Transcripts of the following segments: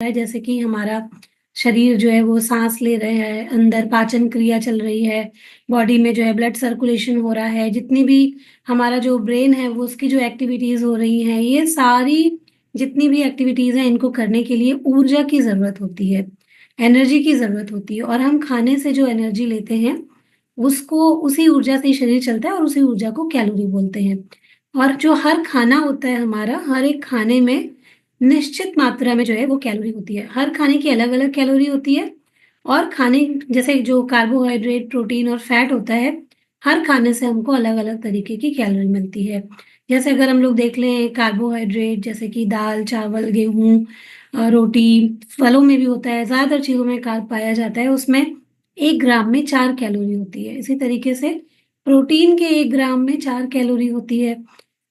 है, जैसे कि हमारा शरीर जो है वो सांस ले रहे हैं, अंदर पाचन क्रिया चल रही है, बॉडी में जो है ब्लड सर्कुलेशन हो रहा है, जितनी भी हमारा जो ब्रेन है वो उसकी जो एक्टिविटीज़ हो रही हैं, ये सारी जितनी भी एक्टिविटीज़ हैं इनको करने के लिए ऊर्जा की ज़रूरत होती है, एनर्जी की ज़रूरत होती है और हम खाने से जो एनर्जी लेते हैं, उसको उसी ऊर्जा से ही शरीर चलता है और उसी ऊर्जा को कैलोरी बोलते हैं। और जो हर खाना होता है हमारा, हर एक खाने में निश्चित मात्रा में जो है वो कैलोरी होती है। हर खाने की अलग-अलग कैलोरी होती है और खाने जैसे जो कार्बोहाइड्रेट, प्रोटीन और फैट होता है, हर खाने से हमको अलग-अलग तरीके की कैलोरी मिलती है। जैसे अगर हम लोग देख लें कार्बोहाइड्रेट जैसे कि दाल, चावल, गेहूँ रोटी, फलों में भी होता है, ज़्यादातर चीज़ों में कार्ब पाया जाता है, उसमें 1 ग्राम में 4 कैलोरी होती है। इसी तरीके से प्रोटीन के 1 ग्राम में 4 कैलोरी होती है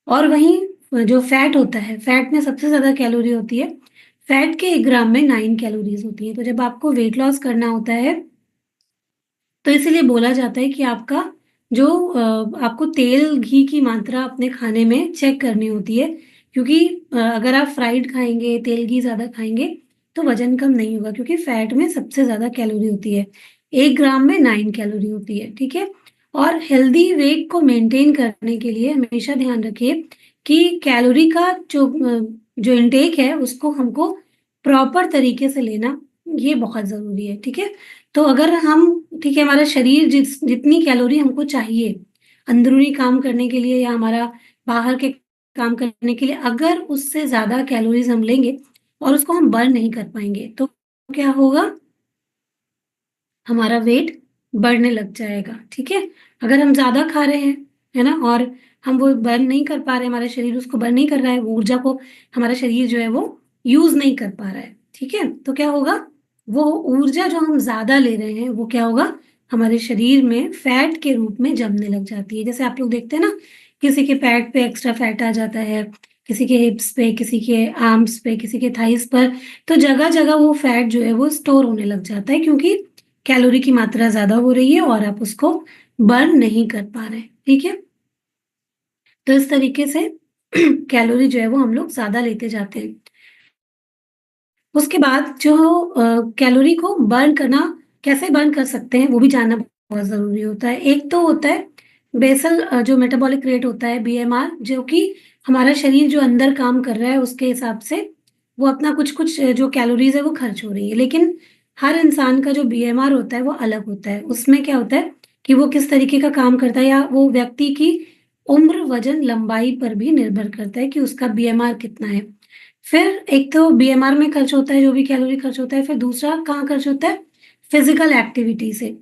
और वहीं जो फैट होता है, फैट में सबसे ज़्यादा कैलोरी होती है। फैट के 1 ग्राम में 9 कैलोरीज़ होती हैं। तो जब आपको वेट लॉस करना होता है, तो इसीलिए बोला जाता है कि आपका जो आपको तेल, घी की मात्रा अपने खाने में चेक करनी होती है क्योंकि अगर आप फ्राइड खाएँगे, तेल, घी ज़्यादा खाएँगे, तो वज़न कम नहीं होगा क्योंकि फैट में सबसे ज़्यादा कैलोरी होती है। 1 ग्राम में 9 कैलोरी होती है, ठीक है? और हेल्दी वेट को मेंटेन करने के लिए हमेशा ध्यान रखिए कि कैलोरी का जो इनटेक है, उसको हमको प्रॉपर तरीके से लेना, ये बहुत ज़रूरी है, ठीक है? तो अगर हम ठीक है, हमारा शरीर जितनी कैलोरी हमको चाहिए, अंदरूनी काम करने के लिए या हमारा बाहर के काम करने के लिए, अगर उससे ज़्यादा कैलोरीज़ हम लेंगे और उसको हम बर्न नहीं कर पाएँगे, तो क्या होगा? हमारा वेट बढ़ने लग जाएगा, ठीक है? अगर हम ज़्यादा खा रहे हैं, है ना? और हम वो बर्न नहीं कर पा रहे हैं, हमारा शरीर उसको बर्न नहीं कर रहा है, वो ऊर्जा को हमारा शरीर जो है वो यूज़ नहीं कर पा रहा है, ठीक है? तो क्या होगा? वो ऊर्जा जो हम ज़्यादा ले रहे हैं, वो क्या होगा? हमारे शरीर में फैट के रूप में जमने लग जाती है। जैसे आप लोग देखते हैं ना, किसी के पैट पे एक्स्ट्रा फैट आ जाता है, किसी के हिप्स पे, किसी के आर्म्स पे, किसी के थाइज़ पर, तो जगह-जगह वो फैट जो है वो स्टोर होने लग जाता है क्योंकि कैलोरी की मात्रा ज़्यादा हो रही है और आप उसको बर्न नहीं कर पा रहे हैं, ठीक है? तो इस तरीके से कैलोरी जो है वो हम लोग ज़्यादा लेते जाते हैं। उसके बाद जो कैलोरी को बर्न करना कैसे बर्न कर सकते हैं, वो भी जानना बहुत ज़रूरी होता है। एक तो होता है बेसल जो मेटाबॉलिक रेट होता है बीएमआर, जो कि हमारा शरीर जो अंदर काम कर रहा है उसके हिसाब से वो अपना कुछ-कुछ जो कैलोरीज़ है वो खर्च हो रही है। लेकिन हर इंसान का जो बीएमआर होता है वो अलग होता है। उसमें क्या होता है कि वो किस तरीके का काम करता है या वो व्यक्ति की उम्र, वज़न, लंबाई पर भी निर्भर करता है कि उसका बीएमआर कितना है। फिर एक तो बीएमआर में खर्च होता है, जो भी कैलोरी खर्च होता है, फिर दूसरा कहाँ खर्च होता है? फिज़िकल एक्टिविटी से।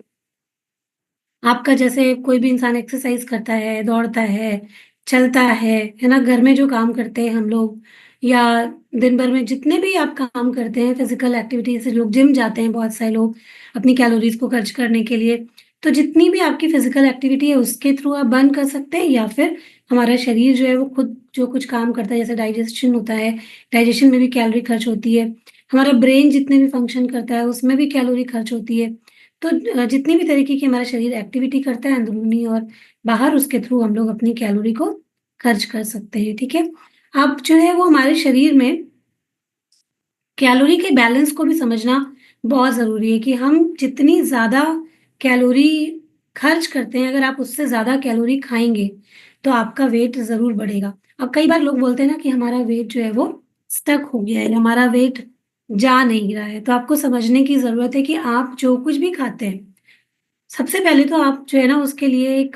आपका जैसे कोई भी इंसान एक्सरसाइज़ करता है, दौड़ता है, चलता है ना? घर में जो काम करते हैं हम लोग या दिन भर में जितने भी आप काम करते हैं फिज़िकल एक्टिविटी से लोग जिम जाते हैं बहुत सारे लोग अपनी कैलोरीज़ को खर्च करने के लिए। तो जितनी भी आपकी फिज़िकल एक्टिविटी है उसके थ्रू आप बर्न कर सकते हैं या फिर हमारा शरीर जो है वो खुद जो कुछ काम करता है जैसे डाइजेशन होता है, डाइजेशन में भी कैलोरी खर्च होती है। हमारा ब्रेन जितने भी फंक्शन करता है उसमें भी कैलोरी खर्च होती है। तो जितनी भी तरीके की हमारा शरीर एक्टिविटी करता है अंदरूनी और बाहर उसके थ्रू हम लोग अपनी कैलोरी को खर्च कर सकते हैं, ठीक है? अब जो है वो हमारे शरीर में कैलोरी के बैलेंस को भी समझना बहुत ज़रूरी है कि हम जितनी ज़्यादा कैलोरी खर्च करते हैं, अगर आप उससे ज़्यादा कैलोरी खाएँगे, तो आपका वेट ज़रूर बढ़ेगा। अब कई बार लोग बोलते हैं ना कि हमारा वेट जो है वो स्टक हो गया है, हमारा वेट जा नहीं रहा है, तो आपको समझने की ज़रूरत है कि आप जो कुछ भी खाते हैं, सबसे पहले तो आप जो है ना उसके लिए एक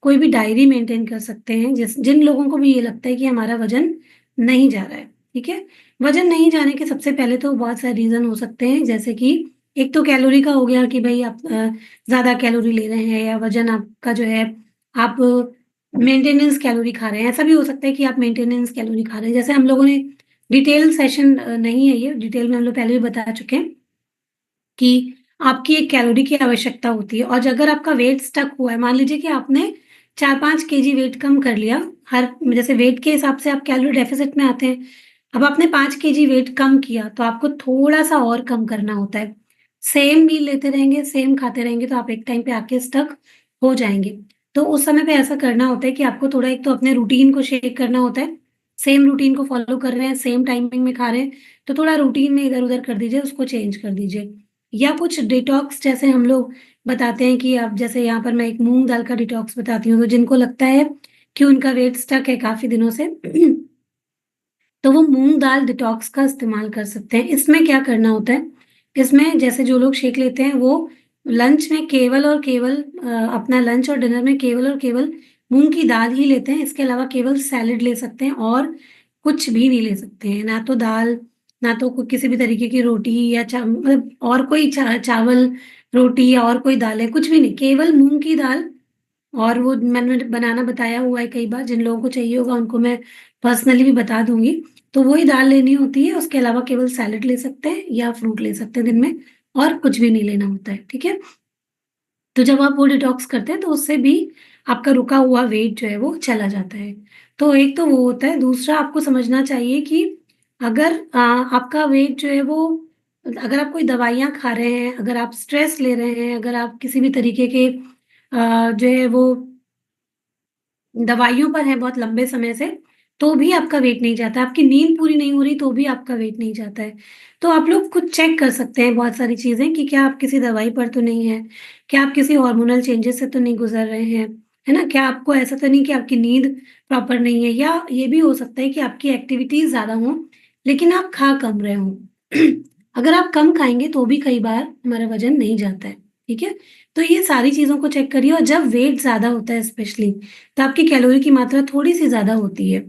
कोई भी डायरी मेंटेन कर सकते हैं जिन लोगों को भी ये लगता है कि हमारा वज़न नहीं जा रहा है, ठीक है? वज़न नहीं जाने के सबसे पहले तो बहुत सारे रीज़न हो सकते हैं जैसे कि एक तो कैलोरी का हो गया कि भई आप ज़्यादा कैलोरी ले रहे हैं या वज़न आपका जो है आप मेंटेनेंस कैलोरी खा रहे हैं। ऐसा भी हो सकता है कि आप मेंटेनेंस कैलोरी खा रहे हैं। जैसे हम लोगों ने डिटेल सेशन नहीं है ये, डिटेल में हम लोग पहले भी बता चुके हैं। कि आपकी एक कैलोरी की आवश्यकता होती है और अगर आपका वेट स्टक हुआ है, मान लीजिए कि आपने 4-5 केजी वेट कम कर लिया, हर जैसे वेट के हिसाब से आप कैलोरी डेफ़िसिट में आते हैं। अब आपने 5 केजी वेट कम किया, तो आपको थोड़ा-सा और कम करना होता है। सेम मील लेते रहेंगे, सेम खाते रहेंगे, तो आप एक टाइम पे आके स्टक हो जाएँगे। तो उस समय पे ऐसा करना होता है कि आपको थोड़ा एक तो अपने रूटीन को शेक करना होता है सेम रूटीन को फॉलो कर रहे हैं, सेम टाइमिंग में खा रहे हैं, तो थोड़ा रूटीन में इधर-उधर कर दीजिए, उसको चेंज कर दीजिए। या कुछ डिटॉक्स जैसे हम लोग बताते हैं कि अब जैसे यहाँ पर मैं एक मूँग दाल का डिटॉक्स बताती हूँ, तो जिनको लगता है कि उनका वेट स्टक है काफ़ी दिनों से तो वो मूँग दाल डिटॉक्स का इस्तेमाल कर सकते हैं। इसमें क्या करना होता है, इसमें जैसे जो लोग शेक लेते हैं वो लंच में केवल और केवल अपना लंच और डिनर में केवल और केवल मूँग की दाल ही लेते हैं। इसके अलावा केवल सैलेड ले सकते हैं और कुछ भी नहीं ले सकते हैं। ना तो दाल, ना तो किसी भी तरीके की रोटी या मतलब और कोई चावल, रोटी या और कोई दाल है, कुछ भी नहीं। केवल मूँग की दाल और वो मैंने बनाना बताया हुआ है कई बार, जिन लोगों को चाहिए होगा उनको मैं पर्सनली भी बता दूँगी। तो वही दाल लेनी होती है, उसके अलावा केवल सैलेड ले सकते हैं या फ्रूट ले सकते हैं दिन में और कुछ भी नहीं लेना होता है, ठीक है? तो जब आप वो डिटॉक्स करते हैं तो उससे भी आपका रुका हुआ वेट जो है वो चला जाता है। तो एक तो वो होता है, दूसरा आपको समझना चाहिए कि अगर आपका वेट जो है वो अगर आप कोई दवाइयाँ खा रहे हैं, अगर आप स्ट्रेस ले रहे हैं, अगर आप किसी भी तरीके के जो है वो दवाइयों पर हैं बहुत लंबे समय से, तो भी आपका वेट नहीं जाता। आपकी नींद पूरी नहीं हो रही, तो भी आपका वेट नहीं जाता है। तो आप लोग खुद चेक कर सकते हैं बहुत सारी चीज़ें कि क्या आप किसी दवाई पर तो नहीं हैं? क्या आप किसी हार्मोनल चेंजेज़ से तो नहीं गुज़र रहे हैं? है ना? क्या आपको ऐसा तो नहीं कि आपकी नींद प्रॉपर नहीं है? या ये भी हो सकता है कि आपकी एक्टिविटीज़ ज़्यादा हों, लेकिन आप खा कम रहे हों। अगर आप कम खाएँगे, तो भी कई बार हमारा वज़न नहीं जाता है, ठीक है? तो ये सारी चीज़ों को चेक करिए और जब वेट ज़्यादा होता है स्पेशली तो आपकी कैलोरी की मात्रा थोड़ी-सी ज़्यादा होती है।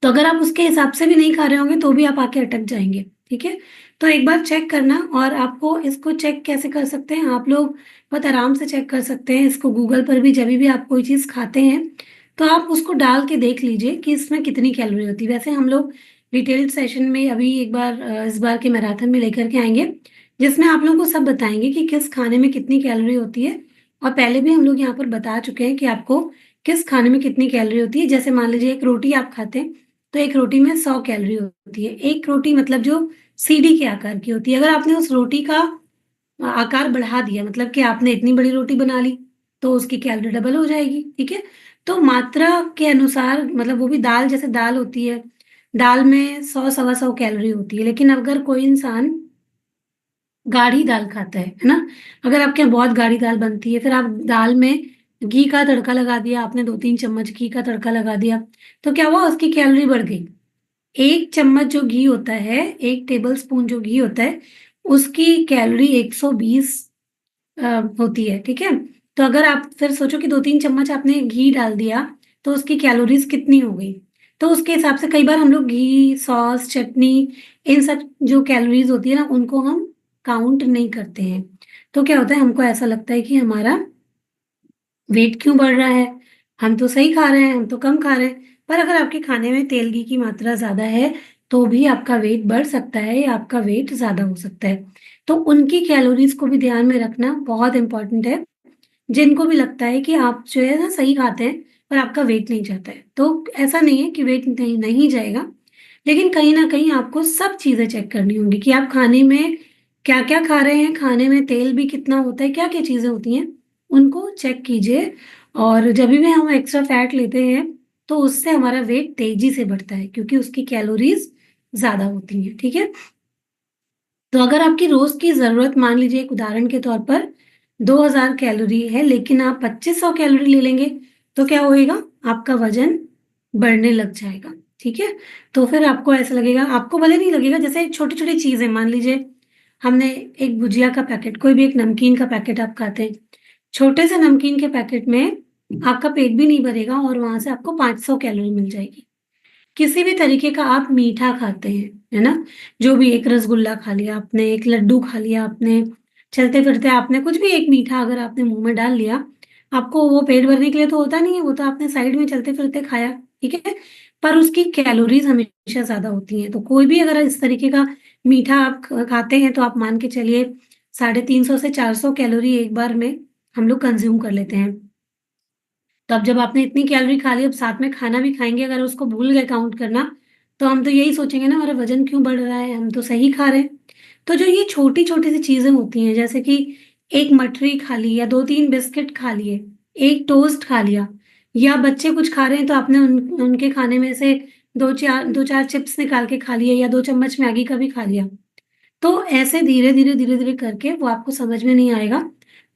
तो अगर आप उसके हिसाब से भी नहीं खा रहे होंगे तो भी आप आके अटक जाएँगे, ठीक है? तो एक बार चेक करना और आपको इसको चेक कैसे कर सकते हैं, आप लोग बहुत आराम से चेक कर सकते हैं इसको गूगल पर भी जभी भी आप कोई चीज़ खाते हैं, तो आप उसको डाल के देख लीजिए कि इसमें कितनी कैलोरी होती है। वैसे हम लोग डिटेल्ड सेशन में अभी एक बार इस बार के मैराथन में लेकर के आएँगे, जिसमें आप लोगों को सब बताएँगे कि किस खाने में कितनी कैलोरी होती है और पहले भी हम लोग यहाँ पर बता चुके हैं कि आपको किस खाने में कितनी कैलोरी होती है। जैसे मान लीजिए एक रोटी आप खाते हैं, तो एक रोटी में 100 कैलोरी होती है। एक रोटी मतलब जो सीढ़ी के आकार की होती है। अगर आपने उस रोटी का आकार बढ़ा दिया मतलब कि आपने इतनी बड़ी रोटी बना ली, तो उसकी कैलोरी डबल हो जाएगी, ठीक है? तो मात्रा के अनुसार मतलब वो भी दाल जैसे दाल होती है, दाल में 100 सवा 100 कैलोरी होती है। लेकिन अगर कोई इंसान गाढ़ी दाल खाता है ना? अगर आपके यहाँ बहुत गाढ़ी दाल बनती है, फिर आप दाल में घी का तड़का लगा दिया, आपने 2-3 चम्मच घी का तड़का लगा दिया, तो क्या हुआ उसकी कैलोरी बढ़ गई। 1 चम्मच जो घी होता है, 1 टेबलस्पून जो घी होता है, उसकी कैलोरी 120 होती है, ठीक है? तो अगर आप फिर सोचो कि 2-3 चम्मच आपने घी डाल दिया, तो उसकी कैलोरीज़ कितनी हो गई? तो उसके हिसाब से कई बार हम लोग घी, सॉस, चटनी इन सब जो कैलोरीज़ होती है ना, उनको हम काउंट नहीं करते हैं। तो क्या होता है हमको ऐसा लगता है कि हमारा वेट क्यों बढ़ रहा है? हम तो सही खा रहे हैं, हम तो कम खा रहे हैं। पर अगर आपके खाने में तेल घी की मात्रा ज़्यादा है, तो भी आपका वेट बढ़ सकता है या आपका वेट ज़्यादा हो सकता है। तो उनकी कैलोरीज़ को भी ध्यान में रखना बहुत इम्पोर्टेंट है। जिनको भी लगता है कि आप जो है ना सही खाते हैं, पर आपका वेट नहीं जाता है। तो ऐसा नहीं है कि वेट नहीं नहीं जाएगा, लेकिन कहीं न कहीं आपको सब चीज़ें चेक करनी होंगी कि आप खाने में क्या-क्या खा रहे हैं, खाने में तेल भी कितना होता है, क्या-क्या चीज़ें होती हैं, उनको चेक कीजिए। और जभी भी हम एक्स्ट्रा फैट लेते हैं, तो उससे हमारा वेट तेज़ी से बढ़ता है क्योंकि उसकी कैलोरीज़ ज़्यादा होती हैं, ठीक है? तो अगर आपकी रोज़ की ज़रूरत मान लीजिए एक उदाहरण के तौर पर 2000 कैलोरी है, लेकिन आप 2500 कैलोरी ले लेंगे, तो क्या होएगा? आपका वज़न बढ़ने लग जाएगा, ठीक है? तो फिर आपको ऐसा लगेगा आपको भले नहीं लगेगा जैसे छोटी-छोटी चीज़ें मान लीजिए हमने एक भुजिया का पैकेट, कोई भी एक नमकीन का पैकेट आप खाते हैं, छोटे से नमकीन के पैकेट में आपका पेट भी नहीं भरेगा और वहाँ से आपको 500 कैलोरी मिल जाएगी। किसी भी तरीके का आप मीठा खाते हैं, है ना? जो भी एक रसगुल्ला खा लिया आपने, एक लड्डू खा लिया आपने, चलते-फिरते आपने कुछ भी एक मीठा अगर आपने मुँह में डाल लिया, आपको वो पेट भरने के लिए तो होता नहीं है, वो तो आपने साइड में चलते-फिरते खाया, ठीक है? पर उसकी कैलोरीज़ हमेशा ज़्यादा होती हैं, तो कोई भी अगर इस तरीके का मीठा आप खाते हैं, तो आप मान के चलिए 350 से 400 कैलोरी एक बार में हम लोग कंज़्यूम कर लेते हैं। तो अब जब आपने इतनी कैलोरी खा ली, अब साथ में खाना भी खाएँगे, अगर उसको भूल गए काउंट करना, तो हम तो यही सोचेंगे ना हमारा वज़न क्यों बढ़ रहा है, हम तो सही खा रहे हैं। तो जो ये छोटी-छोटी सी चीज़ें होती हैं, जैसे कि एक मठरी खा ली या 2-3 बिस्किट खा लिए, एक टोस्ट खा लिया, या बच्चे कुछ खा रहे हैं तो आपने उनके खाने में से 2-4 चिप्स निकाल के खा लिए या 2 चम्मच मैगी का भी खा लिया। तो ऐसे धीरे-धीरे करके वो आपको समझ में नहीं आएगा,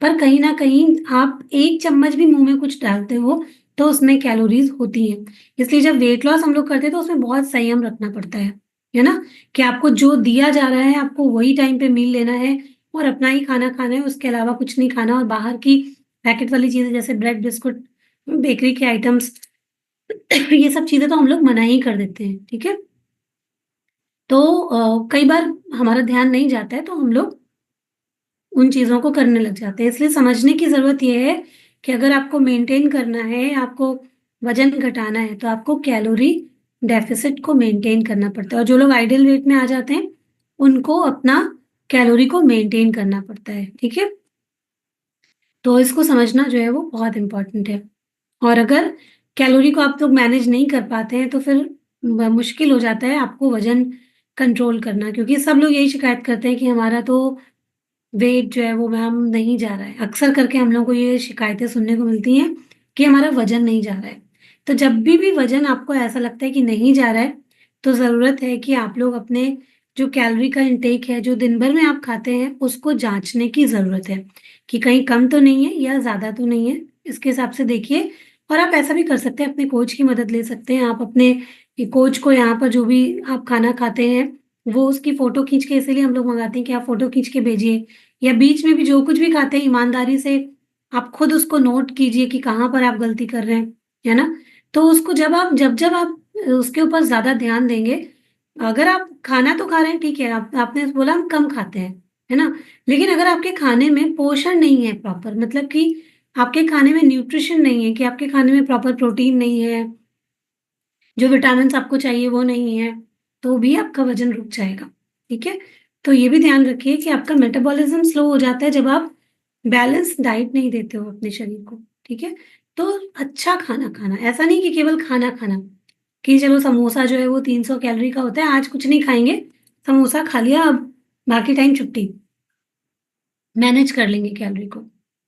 पर कहीं न कहीं आप 1 चम्मच भी मुँह में कुछ डालते हो, तो उसमें कैलोरीज़ होती हैं। इसलिए जब वेट लॉस हम लोग करते हैं तो उसमें बहुत संयम रखना पड़ता है ना? कि आपको जो दिया जा रहा है, आपको वही टाइम पे मील लेना है और अपना ही खाना खाना है, उसके अलावा कुछ नहीं खाना और बाहर की पैकेट वाली चीज़ें जैसे ब्रेड, बिस्कुट, बेकरी के आइटम्स ये सब चीज़ें तो हम लोग मना ही कर देते हैं, ठीक है? तो कई बार हमारा ध्यान नहीं जाता है, तो हम लोग उन चीज़ों को करने लग जाते हैं। इसलिए समझने की ज़रूरत ये है कि अगर आपको मेंटेन करना है, आपको वज़न घटाना है, तो आपको कैलोरी डेफ़िसिट को मेंटेन करना पड़ता है और जो लोग आइडियल वेट में आ जाते हैं, उनको अपना कैलोरी को मेंटेन करना पड़ता है, ठीक है? तो इसको समझना जो है वो बहुत इम्पोर्टेंट है और अगर कैलोरी को आप लोग मैनेज नहीं कर पाते हैं, तो फिर मुश्किल हो जाता है आपको वज़न कंट्रोल करना क्योंकि सब लोग यही शिकायत करते हैं कि हमारा तो वेट जो है वो मैम नहीं जा रहा है। अक्सर करके हम लोगों को ये शिकायतें सुनने को मिलती हैं कि हमारा वज़न नहीं जा रहा है। तो जब भी वज़न आपको ऐसा लगता है कि नहीं जा रहा है, तो ज़रूरत है कि आप लोग अपने जो कैलोरी का इंटेक है, जो दिन भर में आप खाते हैं, उसको जाँचने की ज़रूरत है कि कहीं कम तो नहीं है या ज़्यादा तो नहीं है। इसके हिसाब से देखिए और आप ऐसा भी कर सकते हैं, अपने कोच की मदद ले सकते हैं। आप अपने कोच को यहाँ पर जो भी आप खाना खाते हैं, वो उसकी फ़ोटो खींच के इसीलिए हम लोग मँगाते हैं कि आप फ़ोटो खींच के भेजिए या बीच में भी जो कुछ भी खाते हैं ईमानदारी से आप खुद उसको नोट कीजिए कि कहाँ पर आप गलती कर रहे हैं, है ना? तो उसको जब आप उसके ऊपर ज़्यादा ध्यान देंगे, अगर आप खाना तो खा रहे हैं ठीक है, आपने बोला हम कम खाते हैं, है ना? लेकिन अगर आपके खाने में पोषण नहीं है प्रॉपर मतलब कि आपके खाने में न्यूट्रिशन नहीं है कि आपके खाने में प्रॉपर प्रोटीन नहीं है, जो विटामिन्स आपको चाहिए वो नहीं है, तो भी आपका वज़न रुक जाएगा, ठीक है? तो ये भी ध्यान रखिए कि आपका मेटाबॉलिज़्म स्लो हो जाता है जब आप बैलेंस डाइट नहीं देते हो अपने शरीर को, ठीक है? तो अच्छा खाना खाना, ऐसा नहीं कि केवल खाना खाना, कि चलो समोसा जो है वो 300 कैलोरी का होता है, आज कुछ नहीं खाएँगे, समोसा खा लिया अब बाकी टाइम छुट्टी। मैनेज कर लेंगे कैलोरी को।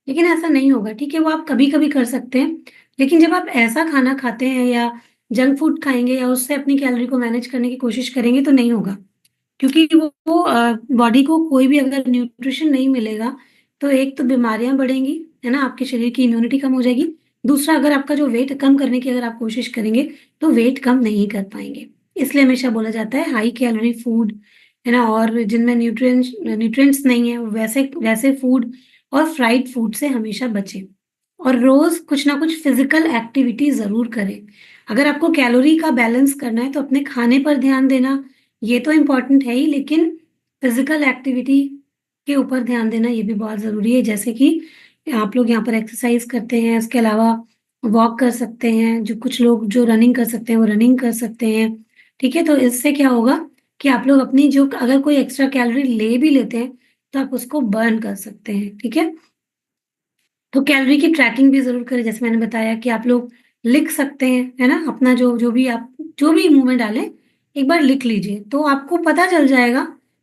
लेकिन ऐसा नहीं होगा, ठीक है? वो आप कभी-कभी कर सकते हैं। लेकिन जब आप ऐसा खाना खाते हैं या जंक फूड खाएँगे या उससे अपनी कैलोरी को मैनेज करने की कोशिश करेंगे तो नहीं होगा। क्योंकि वो बॉडी को कोई भी अगर न्यूट्रिशन नहीं मिलेगा, तो एक तो बीमारियाँ बढ़ेंगी, है ना? आपके शरीर की इम्यूनिटी कम हो जाएगी। दूसरा अगर आपका जो वेट कम करने की अगर आप कोशिश करेंगे, तो वेट कम नहीं कर पाएँगे। इसलिए हमेशा बोला जाता है हाई कैलोरी फूड, है ना? और जिनमें न्यूट्रिएंट्स नहीं है, वैसे वैसे फूड और फ्राइड फूड से हमेशा बचें। और रोज़ कुछ ना कुछ फिज़िकल एक्टिविटी ज़रूर करें। अगर आपको कैलोरी का बैलेंस करना है, तो अपने खाने पर ध्यान देना ये तो इम्पोर्टेंट है ही, लेकिन फिज़िकल एक्टिविटी के ऊपर ध्यान देना ये भी बहुत ज़रूरी है। जैसे कि आप लोग यहाँ पर एक्सरसाइज़ करते हैं, इसके अलावा वॉक कर सकते हैं, जो कुछ लोग जो रनिंग कर सकते हैं, वो रनिंग कर सकते हैं, ठीक है? तो इससे क्या होगा कि आप लोग अपनी जो अगर कोई एक्स्ट्रा कैलोरी ले भी लेते हैं, तो आप उसको बर्न कर सकते हैं, ठीक है? तो कैलोरी की ट्रैकिंग भी ज़रूर करें, जैसे मैंने बताया कि आप लोग लिख सकते हैं, है ना? अपना जो भी मुँह में डालें, एक बार लिख लीजिए, तो आपको पता चल जाएगा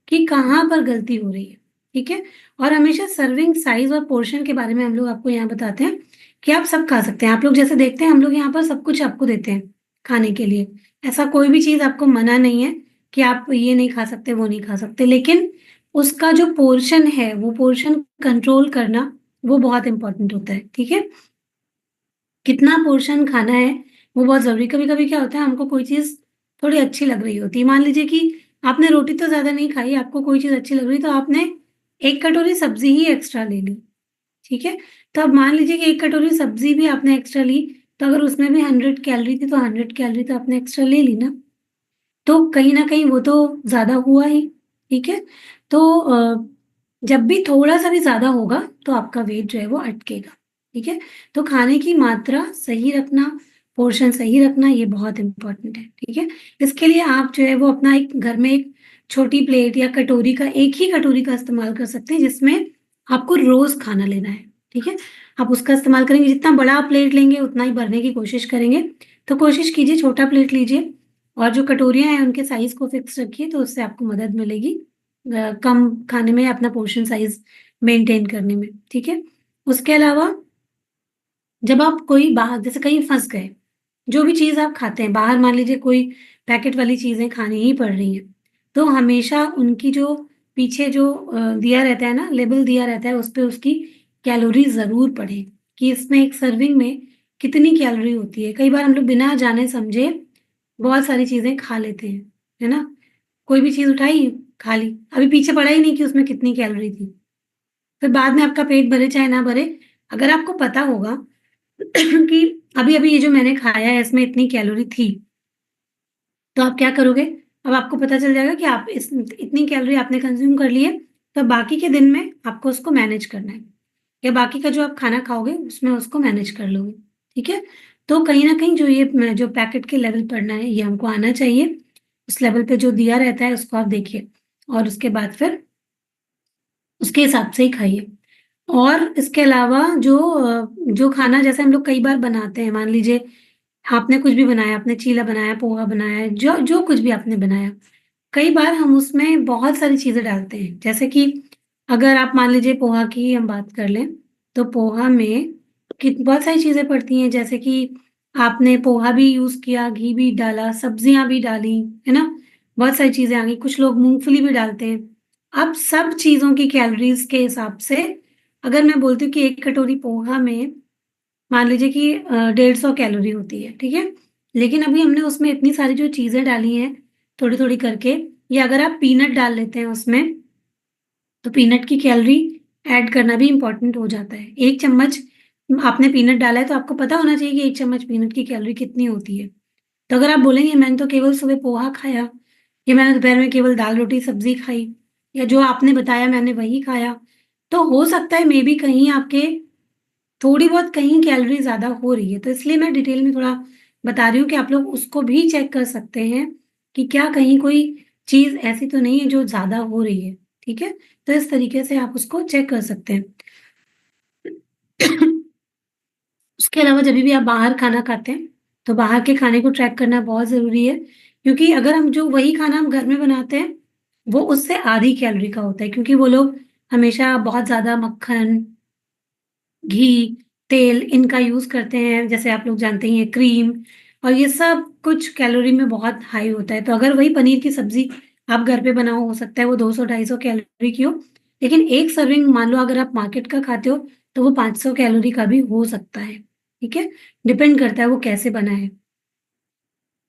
कि कहाँ पर गलती हो रही है, ठीक है? और हमेशा सर्विंग साइज़ और पोर्शन के बारे में हम लोग आपको यहाँ बताते हैं कि आप सब खा सकते हैं। आप लोग जैसे देखते हैं, हम लोग यहाँ पर सब कुछ आपको देते हैं खाने के लिए। ऐसा कोई भी चीज़ आपको मना नहीं है कि आप ये नहीं खा सकते, वो नहीं खा सकते, लेकिन उसका जो पोर्शन है, वो पोर्शन कंट्रोल करना वो बहुत इम्पोर्टेंट होता है, ठीक है? कितना पोर्शन खाना है, वो बहुत ज़रूरी कभी-कभी क्या होता है हमको कोई चीज़ थोड़ी अच्छी लग रही होती है। मान लीजिए कि आपने रोटी तो ज़्यादा नहीं खाई, आपको कोई चीज़ अच्छी लग रही तो आपने 1 कटोरी सब्ज़ी ही एक्स्ट्रा ले ली, ठीक है? तो अब मान लीजिए कि 1 कटोरी सब्ज़ी भी आपने एक्स्ट्रा ली, तो अगर उसमें भी 100 कैलोरी थी, तो 100 कैलोरी तो आपने एक्स्ट्रा ले ली ना। तो कहीं न कहीं वो तो ज़्यादा हुआ ही, ठीक है? तो जब भी थोड़ा-सा भी ज़्यादा होगा, तो आपका वेट जो है वो अटकेगा, ठीक है? तो खाने की मात्रा सही रखना, पोर्शन सही रखना, ये बहुत इम्पोर्टेंट है, ठीक है? इसके लिए आप जो है वो अपना एक घर में एक छोटी प्लेट या कटोरी का एक ही कटोरी का इस्तेमाल कर सकते हैं, जिसमें आपको रोज़ खाना लेना है, ठीक है? आप उसका इस्तेमाल करेंगे, जितना बड़ा आप प्लेट लेंगे, उतना ही भरने की कोशिश करेंगे। तो कोशिश कीजिए छोटा प्लेट लीजिए और जो कटोरियाँ हैं उनके साइज़ को फिक्स रखिए तो उससे आपको मदद मिलेगी कम खाने में अपना पोर्शन साइज़ मेंटेन करने में, ठीक है? उसके अलावा जब आप कोई बाहर जैसे कहीं फँस गए, जो भी चीज़ आप खाते हैं, बाहर मान लीजिए कोई पैकेट वाली चीज़ें खानी ही पड़ रही हैं, तो हमेशा उनकी जो पीछे जो दिया रहता है ना, लेबल दिया रहता है, उसपे उसकी कैलोरी ज़रूर पढ़ें कि इसमें एक सर्विंग में कितनी कैलोरी होती है। कई बार हम लोग बिना जाने-समझे बहुत सारी चीज़ें खा लेते हैं, है ना? कोई भी चीज़ उठाई, खा ली, अभी पीछे पढ़ा ही नहीं कि उसमें कितनी कैलोरी थी। फिर बाद में आपका पेट भरे चाहे ना भरे, अगर आपको पता होगा कि अभी-अभी ये जो मैंने खाया है इसमें इतनी कैलोरी थी, तो आप क्या करोगे? अब आपको पता चल जाएगा कि आप इस इतनी कैलोरी आपने कंज़्यूम कर ली है, तो बाकी के दिन में आपको उसको मैनेज करना है या बाकी का जो आप खाना खाओगे उसमें उसको मैनेज कर लोगे, ठीक है? तो कहीं न कहीं जो ये जो पैकेट के लेवल पढ़ना है ये हमको आना चाहिए। उस लेवल पे जो दिया रहता है उसको आप देखिए और उसके बाद फिर उसके हिसाब से ही खाइए। और इसके अलावा जो खाना जैसे हम लोग कई बार बनाते हैं, मान लीजिए आपने कुछ भी बनाया, आपने चीला बनाया, पोहा बनाया, जो जो कुछ भी आपने बनाया, कई बार हम उसमें बहुत सारी चीज़ें डालते हैं। जैसे कि अगर आप मान लीजिए पोहा की हम बात कर लें, तो पोहा में कित बहुत सारी चीज़ें पड़ती हैं, जैसे कि आपने पोहा भी यूज़ किया, घी भी डाला, सब्जियाँ भी डाली, है ना? बहुत सारी चीज़ें आ गई, कुछ लोग मूँगफली भी डालते हैं। अब सब चीज़ों की कैलोरीज़ के हिसाब से अगर मैं बोलती हूँ कि 1 कटोरी पोहा में मान लीजिए कि 150 कैलोरी होती है, ठीक है? लेकिन अभी हमने उसमें इतनी सारी जो चीज़ें डाली हैं, थोड़ी-थोड़ी करके या अगर आप पीनट डाल लेते हैं उसमें, तो पीनट की कैलोरी ऐड करना भी इम्पोर्टेंट हो जाता है। 1 चम्मच आपने पीनट डाला है, तो आपको पता होना चाहिए कि 1 चम्मच पीनट की कैलोरी कितनी होती है। तो अगर आप बोलेंगे मैंने तो केवल सुबह पोहा खाया या मैंने दोपहर में केवल दाल-रोटी सब्ज़ी खाई या जो आपने बताया मैंने वही खाया, तो हो सकता है मेबी कहीं आपके थोड़ी बहुत कहीं कैलोरी ज़्यादा हो रही है, तो इसलिए मैं डिटेल में थोड़ा बता रही हूँ कि आप लोग उसको भी चेक कर सकते हैं कि क्या कहीं कोई चीज़ ऐसी तो नहीं है जो ज़्यादा हो रही है, ठीक है? तो इस तरीके से आप उसको चेक कर सकते हैं। उसके अलावा जभी भी आप बाहर खाना खाते हैं, तो बाहर के खाने को ट्रैक करना बहुत ज़रूरी है, क्योंकि अगर हम जो वही खाना हम घर में बनाते हैं, वो उससे आधी कैलोरी का होता है क्योंकि वो लोग हमेशा बहुत ज़्यादा मक्खन, घी, तेल इनका यूज़ करते हैं, जैसे आप लोग जानते ही हैं क्रीम और ये सब कुछ कैलोरी में बहुत हाई होता है। तो अगर वही पनीर की सब्ज़ी आप घर पे बनाओ, हो सकता है वो 200-250 कैलोरी की हो, लेकिन एक सर्विंग मान लो अगर आप मार्केट का खाते हो, तो वो 500 कैलोरी का भी हो सकता है, ठीक है? डिपेंड करता है वो कैसे बना है।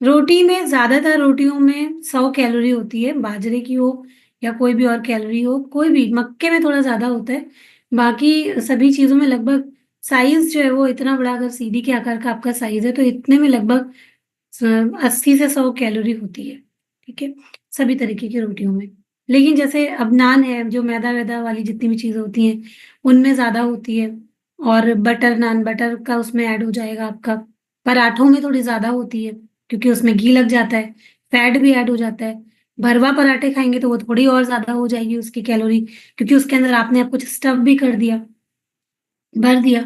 रोटी में ज़्यादातर रोटियों में 100 कैलोरी होती है, बाजरे की हो या कोई भी और कैलोरी हो, कोई भी मक्के में थोड़ा ज़्यादा होता है। बाकी सभी चीज़ों में लगभग साइज़ जो है वो इतना बड़ा अगर सीढ़ी के आकार का आपका साइज़ है, तो इतने में लगभग स 80 से 100 कैलोरी होती है, ठीक है? सभी तरीके की रोटियों में। लेकिन जैसे अब नान है, जो मैदा-वैदा वाली जितनी भी चीज़ें होती हैं, उनमें ज़्यादा होती है और बटर नान, बटर का उसमें ऐड हो जाएगा आपका। पराठों में थोड़ी ज़्यादा होती है, क्योंकि उसमें घी लग जाता है, फैट भी ऐड हो जाता है। भरवा पराठे खाएँगे तो वो थोड़ी और ज़्यादा हो जाएगी उसकी कैलोरी, क्योंकि उसके अंदर आपने अब कुछ स्टफ़ भी कर दिया, भर दिया,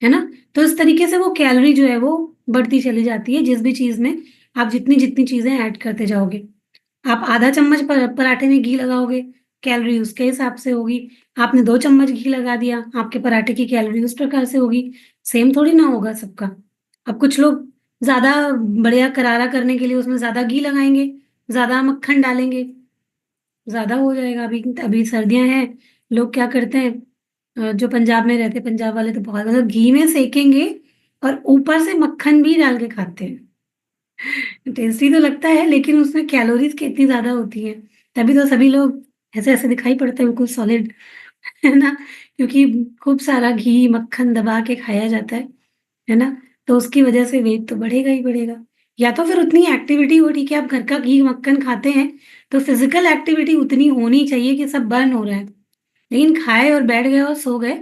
है ना? तो इस तरीके से वो कैलोरी जो है वो बढ़ती चली जाती है, जिस भी चीज़ में आप जितनी-जितनी चीज़ें ऐड करते जाओगे। आप आधा चम्मच पराठे में घी लगाओगे, कैलोरी उसके हिसाब से होगी। आपने 2 चम्मच घी लगा दिया, आपके पराठे की कैलोरी उस प्रकार से होगी। सेम थोड़ी ना होगा सबका। अब कुछ लोग ज़्यादा बढ़िया करारा करने के लिए उसमें ज़्यादा घी लगाएँगे, ज़्यादा मक्खन डालेंगे, ज़्यादा हो जाएगा। अभी अभी सर्दियाँ हैं, लोग क्या करते हैं जो पंजाब में रहते हैं, पंजाब वाले तो बहुत मतलब घी में सेकेंगे और ऊपर से मक्खन भी डाल के खाते हैं। टेस्टी तो लगता है लेकिन उसमें कैलोरीज़ कितनी ज़्यादा होती हैं। तभी तो सभी लोग ऐसे-ऐसे दिखाई पड़ते हैं बिल्कुल सॉलिड, है ना? क्योंकि खूब सारा घी, मक्खन दबा के खाया जाता है ना? तो उसकी वजह से वेट तो बढ़ेगा ही बढ़ेगा। या तो फिर उतनी एक्टिविटी हो ठीक है, आप घर का घी, मक्खन खाते हैं, तो फिज़िकल एक्टिविटी उतनी होनी चाहिए कि सब बर्न हो रहा है। लेकिन खाए और बैठ गए और सो गए,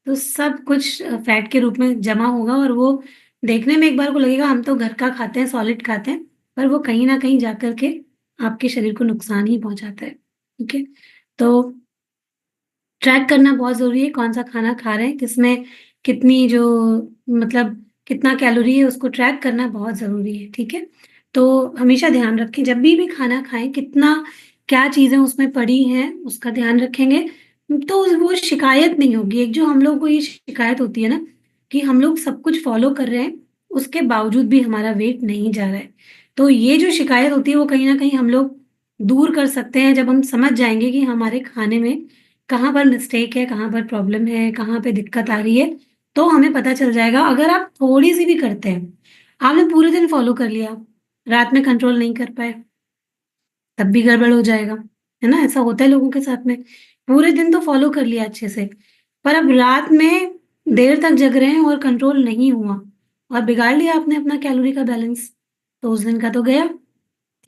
तो सब कुछ फैट के रूप में जमा होगा और वो देखने में एक बार को लगेगा हम तो घर का खाते हैं, सॉलिड खाते हैं, पर वो कहीं न कहीं जाकर के आपके शरीर को नुकसान ही पहुँचाता है, ठीक है? तो ट्रैक करना बहुत ज़रूरी है, कौन-सा खाना खा रहे हैं, किसमें कितनी जो मतलब कितना कैलोरी है उसको ट्रैक करना बहुत ज़रूरी है, ठीक है? तो हमेशा ध्यान रखें जब भी खाना खाएँ कितना क्या चीज़ें उसमें पड़ी हैं, उसका ध्यान रखेंगे, तो वो शिकायत नहीं होगी। एक जो हम लोगों को ये शिकायत होती है ना कि हम लोग सब कुछ फ़ॉलो कर रहे हैं, उसके बावजूद भी हमारा वेट नहीं जा रहा है। तो ये जो शिकायत होती है वो कहीं न कहीं हम लोग दूर कर सकते हैं जब हम समझ जाएँगे कि हमारे खाने में कहाँ पर मिस्टेक है, कहाँ पर प्रॉब्लम है, कहाँ पे दिक्कत आ रही है, तो हमें पता चल जाएगा। अगर आप थोड़ी-सी भी करते हैं, आपने पूरे दिन फ़ॉलो कर लिया, रात में कंट्रोल नहीं कर पाए, तब भी गड़बड़ हो जाएगा, है ना? ऐसा होता है लोगों के साथ में। पूरे दिन तो फ़ॉलो कर लिया अच्छे से, पर अब रात में देर तक जग रहे हैं और कंट्रोल नहीं हुआ और बिगाड़ लिया आपने अपना कैलोरी का बैलेंस, तो उस दिन का तो गया,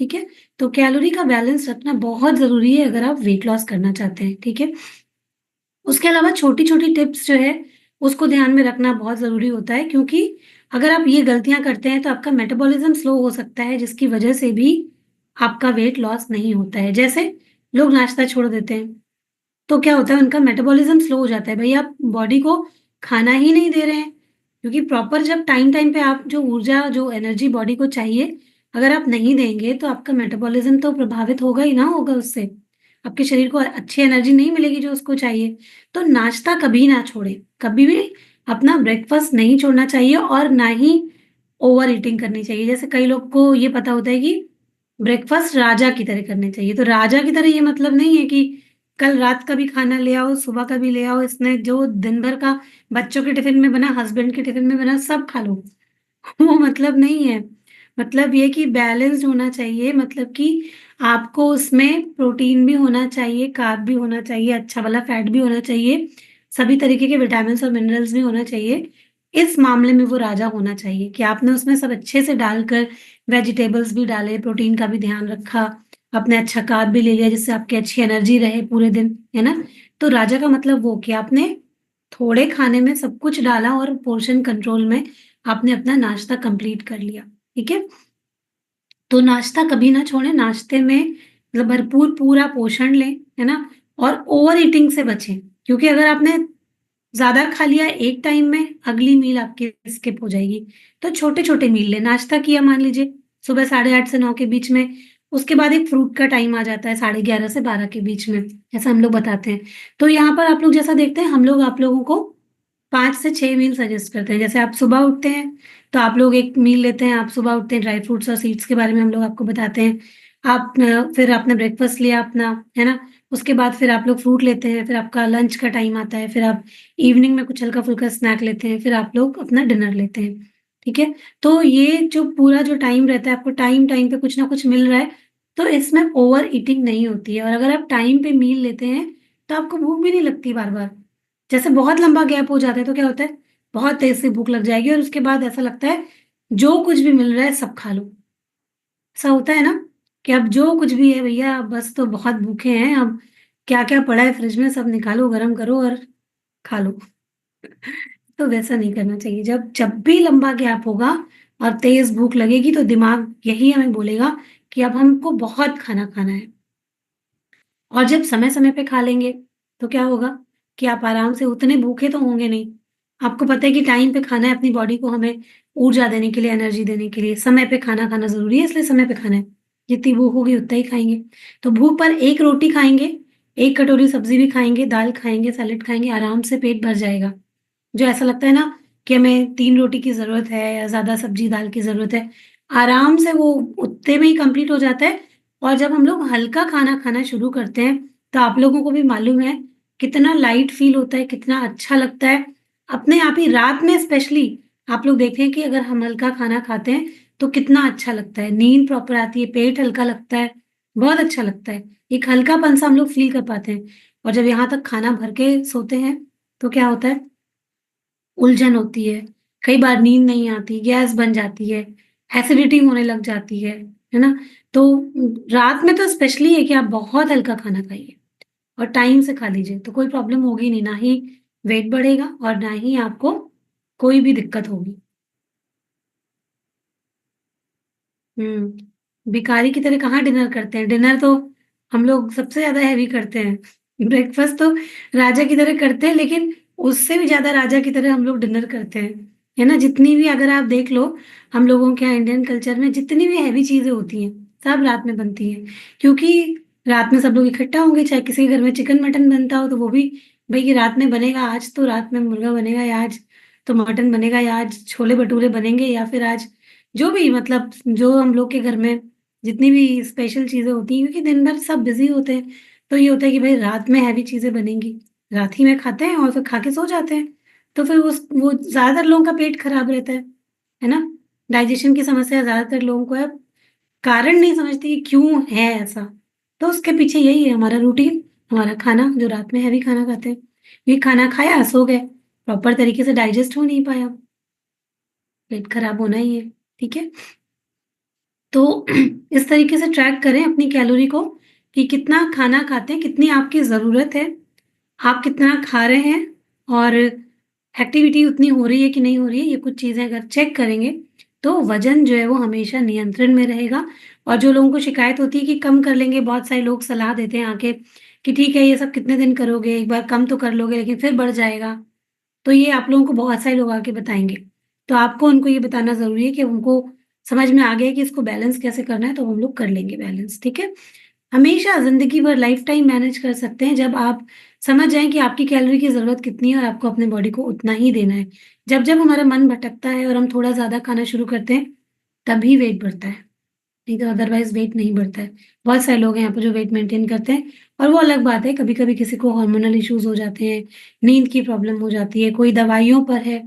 ठीक है? तो कैलोरी का बैलेंस रखना बहुत ज़रूरी है अगर आप वेट लॉस करना चाहते हैं, ठीक है? उसके अलावा छोटी-छोटी टिप्स जो है, उसको ध्यान में रखना बहुत ज़रूरी होता है क्योंकि अगर आप ये गलतियाँ करते हैं, तो आपका मेटाबॉलिज़्म स्लो हो सकता है, जिसकी वजह से भी आपका वेट लॉस नहीं होता है। जैसे लोग नाश्ता छोड़ देते हैं, तो क्या होता है उनका मेटाबॉलिज़्म स्लो हो जाता है। भई आप बॉडी को खाना ही नहीं दे रहे हैं, क्योंकि प्रॉपर जब टाइम-टाइम पे आप जो ऊर्जा, जो एनर्जी बॉडी को चाहिए, अगर आप नहीं देंगे, तो आपका मेटाबॉलिज़्म तो प्रभावित होगा ही ना होगा उससे। आपके शरीर को अच्छी एनर्जी नहीं मिलेगी जो उसको चाहिए। तो नाश्ता कभी ना छोड़ें, कभी भी अपना ब्रेकफ़ास्ट नहीं छोड़ना चाहिए और ना ही ओवर ईटिंग करनी चाहिए। जैसे कई लोग को ये पता होता है कि ब्रेकफ़ास्ट राजा की तरह करने चाहिए। तो राजा की तरह ये मतलब नहीं है कि कल रात का भी खाना ले आओ, सुबह का भी ले आओ, इसने जो दिन भर का बच्चों के टिफ़िन में बना, हस्बैंड के टिफ़िन में बना, सब खा लो। वो मतलब नहीं है। मतलब ये कि बैलेंस्ड होना चाहिए, मतलब कि आपको उसमें प्रोटीन भी होना चाहिए, कार्ब भी होना चाहिए, अच्छा वाला फैट भी होना चाहिए, सभी तरीके के विटामिन्स और मिनरल्स भी होना चाहिए। इस मामले में वो राजा होना चाहिए कि आपने उसमें सब अच्छे से डालकर वेजिटेबल्स भी डाले, प्रोटीन का भी ध्यान रखा, आपने अच्छा कार्ब भी ले लिया जिससे आपकी अच्छी एनर्जी रहे पूरे दिन, है ना? तो राजा का मतलब वो कि आपने थोड़े खाने में सब कुछ डाला और पोर्शन कंट्रोल में आपने अपना नाश्ता कंप्लीट कर लिया, ठीक है? तो नाश्ता कभी ना छोड़ें, नाश्ते में मतलब भरपूर पूरा पोषण लें, है ना? और ओवर ईटिंग से बचें, क्योंकि अगर आपने ज़्यादा खा लिया एक टाइम में, अगली मील आपकी स्किप हो जाएगी। तो छोटे-छोटे मील लें, नाश्ता किया मान लीजिए सुबह 8:30 से 9 के बीच में, उसके बाद एक फ्रूट का टाइम आ जाता है 11:30 से 12 के बीच में, ऐसा हम लोग बताते हैं। तो यहाँ पर आप लोग जैसा देखते हैं, हम लोग आप लोगों को 5 से 6 मील सजेस्ट करते हैं। जैसे आप सुबह उठते हैं, तो आप लोग एक मील लेते हैं, आप सुबह उठते हैं, ड्राई फ्रूट्स और सीड्स के बारे में हम लोग आपको बताते हैं। आप फिर आपने ब्रेकफ़ास्ट लिया अपना, है ना? उसके बाद फिर आप लोग फ्रूट लेते हैं, फिर आपका लंच का टाइम आता है, फिर आप इवनिंग में कुछ हल्का-फुल्का स्नैक लेते हैं, फिर आप लोग अपना डिनर लेते हैं, ठीक है? तो ये जो पूरा जो टाइम रहता है, आपको टाइम-टाइम पे कुछ ना कुछ मिल रहा है, तो इसमें ओवर ईटिंग नहीं होती है और अगर आप टाइम पे मील लेते हैं, तो आपको भूख भी नहीं लगती बार-बार। जैसे बहुत लंबा गैप हो जाता है, तो क्या होता है, बहुत तेज़ से भूख लग जाएगी और उसके बाद ऐसा लगता है, जो कुछ भी मिल रहा है, सब खा लो। ऐसा होता है ना, कि अब जो कुछ भी है भैया बस तो बहुत भूखे हैं, अब क्या-क्या पड़ा है फ्रिज में सब निकालो, गरम करो और खा लो। तो वैसा नहीं करना चाहिए। जब जब भी लंबा गैप होगा और तेज़ भूख लगेगी तो दिमाग यही हमें बोलेगा कि अब हमको बहुत खाना खाना है। और जब समय-समय पे खा लेंगे, तो क्या होगा कि आप आराम से उतने भूखे तो होंगे नहीं। आपको पता है कि टाइम पे खाना है, अपनी बॉडी को हमें ऊर्जा देने के लिए, एनर्जी देने के लिए, समय पे खाना खाना ज़रूरी है, इसलिए समय पे खाना है। जितनी भूख होगी उतना ही खाएँगे। तो भूख पर 1 रोटी खाएँगे, 1 कटोरी सब्ज़ी भी खाएँगे, दाल खाएँगे, सैलेड खाएँगे, आराम से पेट भर जाएगा। जो ऐसा लगता है ना कि हमें 3 रोटी की ज़रूरत है या ज़्यादा सब्ज़ी दाल की ज़रूरत है, आराम से वो उतने में ही कंप्लीट हो जाता है और जब हम लोग हल्का खाना खाना शुरू करते हैं, तो आप लोगों को भी मालूम है, कितना लाइट फ़ील होता है, कितना अच्छा लगता है। अपने आप ही रात में स्पेशली आप लोग देखें कि अगर हम हल्का खाना खाते हैं, तो कितना अच्छा लगता है। नींद प्रॉपर आती है, पेट हल्का लगता है, बहुत अच्छा लगता है। एक हल्कापन-सा हम लोग फ़ील कर पाते हैं और जब यहाँ तक खाना भर के सोते हैं, तो क्या होता है, उलझन होती है, कई बार नींद नहीं आती, गैस बन जाती है, एसिडिटी होने लग जाती है ना? तो रात में तो स्पेशली है कि आप बहुत हल्का खाना खाइए और टाइम से खा लीजिए, तो कोई प्रॉब्लम होगी नहीं, ना ही वेट बढ़ेगा और ना ही आपको कोई भी दिक्कत होगी। भिखारी की तरह कहाँ डिनर करते हैं, डिनर तो हम लोग सबसे ज़्यादा हेवी करते हैं। ब्रेकफ़ास्ट तो राजा की तरह करते हैं, लेकिन उससे भी ज़्यादा राजा की तरह हम लोग डिनर करते हैं, है ना? जितनी भी अगर आप देख लो, हम लोगों के यहाँ इंडियन कल्चर में जितनी भी हेवी चीज़ें होती हैं, सब रात में बनती हैं। क्योंकि रात में सब लोग इकट्ठा होंगे, चाहे किसी के घर में चिकन-मटन बनता हो, तो वो भी भई ये रात में बनेगा, आज तो रात में मुर्गा बनेगा या आज तो मटन बनेगा या आज छोले-भटूरे बनेंगे या फिर आज जो भी मतलब जो हम लोग के घर में जितनी भी स्पेशल चीज़ें होती हैं क्योंकि दिन भर सब बिज़ी होते हैं, तो ये होता है कि भई रात में हैवी चीज़ें बनेंगी, रात ही में खाते हैं और फिर खा के सो जाते हैं। तो फिर उस वो ज़्यादातर लोगों का पेट खराब रहता है ना? डाइजेशन की समस्या ज़्यादातर लोगों को है, कारण नहीं समझती कि क्यों है ऐसा? तो उसके पीछे यही है हमारा रूटीन, हमारा खाना जो रात में हैवी खाना खाते हैं। ये खाना खाया, सो गए, प्रॉपर तरीके से डाइजेस्ट हो नहीं पाया, पेट खराब होना ही है, ठीक है? तो इस तरीके से ट्रैक करें अपनी कैलोरी को कि कितना खाना खाते हैं, कितनी आपकी ज़रूरत है, आप कितना खा रहे हैं और एक्टिविटी उतनी हो रही है कि नहीं हो रही है, ये कुछ चीज़ें अगर चेक करेंगे, तो वज़न जो है वो हमेशा नियंत्रण में रहेगा और जो लोगों को शिकायत होती है कि कम कर लेंगे, बहुत सारे लोग सलाह देते हैं आके कि ठीक है, ये सब कितने दिन करोगे, एक बार कम तो कर लोगे लेकिन फिर बढ़ जाएगा। तो ये आप लोगों को बहुत सारे लोग आके बताएँगे। तो आपको उनको ये बताना ज़रूरी है कि उनको समझ में आ गया है कि इसको बैलेंस कैसे करना है, तो हम लोग कर लेंगे बैलेंस, ठीक है? हमेशा ज़िंदगी भर लाइफ़ टाइम मैनेज कर सकते हैं जब आप समझ जाएँ कि आपकी कैलोरी की ज़रूरत कितनी है और आपको अपने बॉडी को उतना ही देना है। जब-जब हमारा मन भटकता है और हम थोड़ा ज़्यादा खाना शुरू करते हैं, तभी वेट बढ़ता है। नहीं तो अदरवाइज़ वेट नहीं बढ़ता है। बहुत सारे लोग हैं यहाँ पे जो वेट मेंटेन करते हैं और वो अलग बात है, कभी-कभी किसी को हार्मोनल इश्यूज़ हो जाते हैं, नींद की प्रॉब्लम हो जाती है, कोई दवाइयों पर है,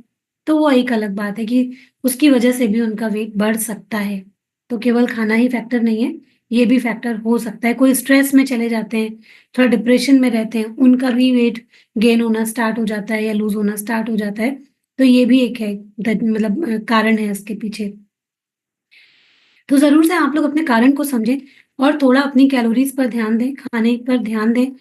तो वो एक अलग बात है कि उसकी वजह से भी उनका वेट बढ़ सकता है। तो केवल खाना ही फैक्टर नहीं है, ये भी फैक्टर हो सकता है। कोई स्ट्रेस में चले जाते हैं, थोड़ा डिप्रेशन में रहते हैं, उनका भी वेट गेन होना स्टार्ट हो जाता है या लूज़ होना स्टार्ट हो जाता है। तो ये भी एक है मतलब कारण है इसके पीछे। तो ज़रूर से आप लोग अपने कारण को समझें और थोड़ा अपनी कैलोरीज़ पर ध्यान दें, खाने पर ध्यान दें